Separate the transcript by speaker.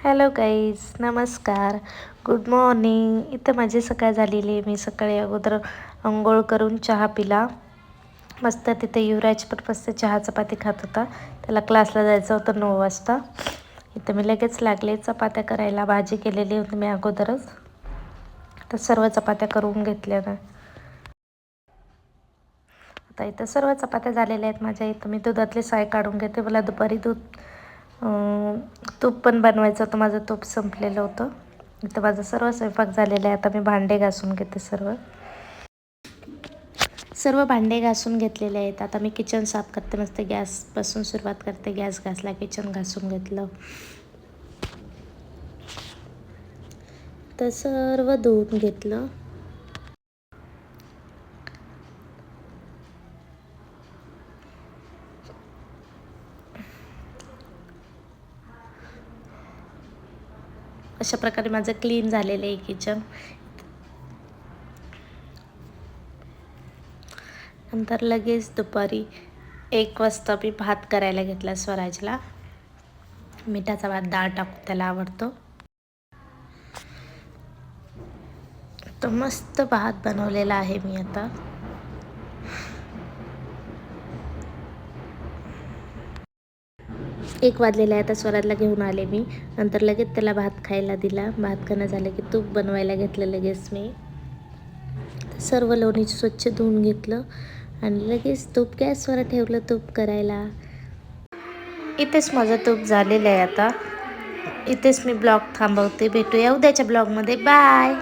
Speaker 1: Hello guys, नमस्कार, good morning. इथं माझी सकाळ झालेली आहे. मी सकाळी अगोदर अंघोळ करून चहा पिला. मस्त तिथे युवराज पण मस्त चहा चपाती खात होता. त्याला क्लासला जायचं होतं 9 वाजता. इथं मी लगेच लागले चपात्या करायला. भाजी केलेली होती मी अगोदरच, तर सर्व चपात्या करून घेतल्या ना. आता इथं सर्व चपात्या झालेल्या आहेत माझ्या. इथं मी दुधातले साय काढून घेते. मला दुपारी तूप पण बनवायचं होतं, माझं तूप संपलेलं होतं. इथं माझं सर्व स्वयंपाक झालेला आहे. आता मी भांडे घासून घेते. सर्व भांडे घासून घेतलेले आहेत. आता मी किचन साफ करते. मस्त गॅसपासून सुरुवात करते. गॅस घासला, किचन घासून घेतलं, तर सर्व धुवून घेतलं. अशा प्रकारे माझं क्लीन झालेलं आहे किचन. नंतर लगेच दुपारी 1 वाजता मी भात करायला घेतला स्वराजला. मिठाचा भात, डाळ टाकून, त्याला आवडतो. तो मस्त भात बनवलेला आहे मी आता. एक वाजलेला आहे. आता स्वराजला घेऊन आले मी. नंतर लगेच त्याला भात खायला दिला. भात खाणं झालं की तूप बनवायला घेतलं लगेच मी. सर्व लोणी स्वच्छ धुवून घेतलं आणि लगेच तूप गॅसवर ठेवलं तूप करायला. इथेच माझं तूप झालेलं आहे. आता इथेच मी ब्लॉग थांबवते. भेटूया उद्याच्या ब्लॉगमध्ये. बाय.